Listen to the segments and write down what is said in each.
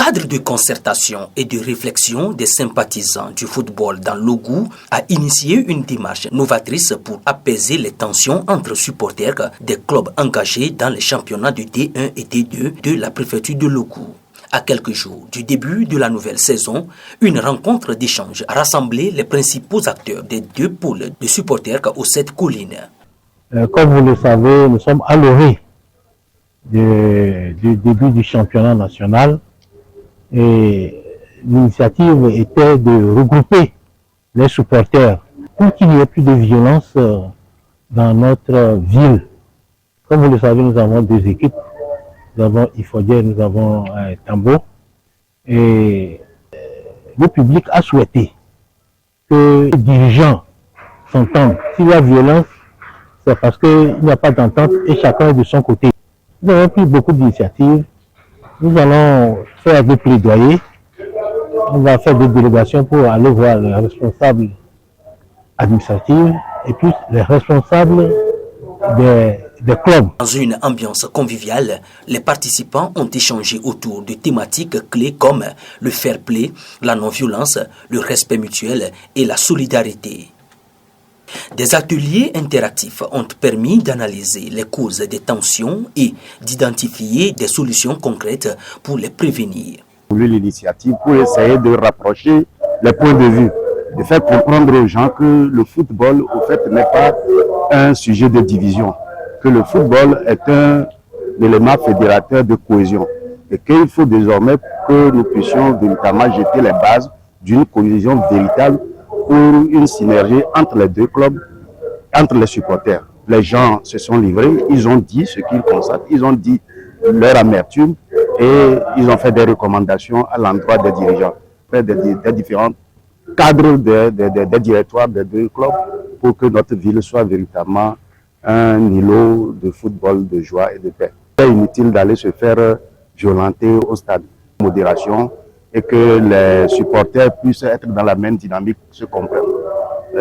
cadre de concertation et de réflexion des sympathisants du football dans l'Ogou a initié une démarche novatrice pour apaiser les tensions entre supporters des clubs engagés dans les championnats de D1 et D2 de la préfecture de l'Ogou. À quelques jours du début de la nouvelle saison, une rencontre d'échange a rassemblé les principaux acteurs des deux pôles de supporters aux 7 collines. Comme vous le savez, nous sommes à l'orée du début du championnat national et l'initiative était de regrouper les supporters pour qu'il n'y ait plus de violence dans notre ville. Comme vous le savez, nous avons 2 équipes. Nous avons Ifodier, nous avons Tambo. Et le public a souhaité que les dirigeants s'entendent. S'il y a violence, c'est parce qu'il n'y a pas d'entente et chacun est de son côté. Nous avons pris beaucoup d'initiatives. Nous allons faire des plaidoyers. On va faire des délégations pour aller voir les responsables administratifs et puis les responsables des clubs. Dans une ambiance conviviale, les participants ont échangé autour de thématiques clés comme le fair play, la non-violence, le respect mutuel et la solidarité. Des ateliers interactifs ont permis d'analyser les causes des tensions et d'identifier des solutions concrètes pour les prévenir. L'initiative pour essayer de rapprocher les points de vue, de faire comprendre aux gens que le football, au fait, n'est pas un sujet de division, que le football est un élément fédérateur de cohésion et qu'il faut désormais que nous puissions véritablement jeter les bases d'une cohésion véritable pour une synergie entre les 2 clubs, entre les supporters. Les gens se sont livrés, ils ont dit ce qu'ils constatent, ils ont dit leur amertume et ils ont fait des recommandations à l'endroit des dirigeants, des différents cadres des directoires des 2 clubs pour que notre ville soit véritablement un îlot de football, de joie et de paix. C'est inutile d'aller se faire violenter au stade. Modération et que les supporters puissent être dans la même dynamique, se comprennent.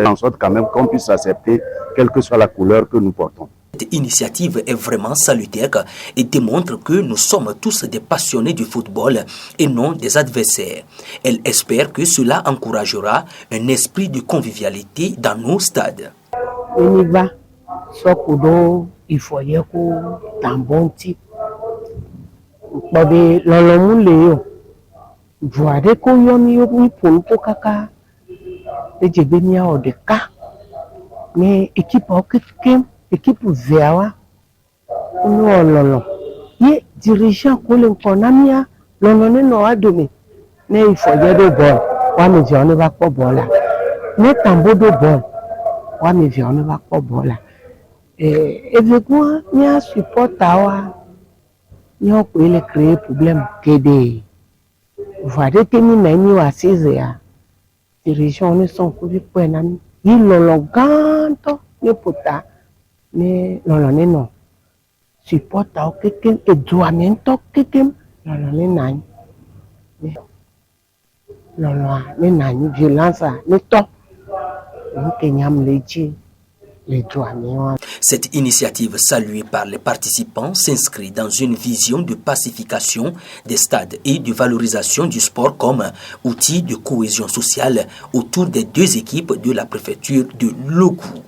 En sorte quand même qu'on puisse accepter quelle que soit la couleur que nous portons. Cette initiative est vraiment salutaire et démontre que nous sommes tous des passionnés du football et non des adversaires. Elle espère que cela encouragera un esprit de convivialité dans nos stades. Équipe Véawa, non, ye dirigeant Colin Konamia, non, a donné. Ne il faut y aller de bon, ouais, mais on ne va pas bon là. Ne tambour de bon, ouais, mais on ne va pas bon là. Et avec moi, il y a support tawa, il y a un créer problème que des. Voilà que nous n'avons pas assez de dirigeants ne sont pas du point nami. Ils l'ont ganto, ne pota. Mais non support au quelqu'un et douamento quelqu'un non violence ne to les douaniers. Cette initiative saluée par les participants s'inscrit dans une vision de pacification des stades et de valorisation du sport comme outil de cohésion sociale autour des 2 équipes de la préfecture de l'Ogou.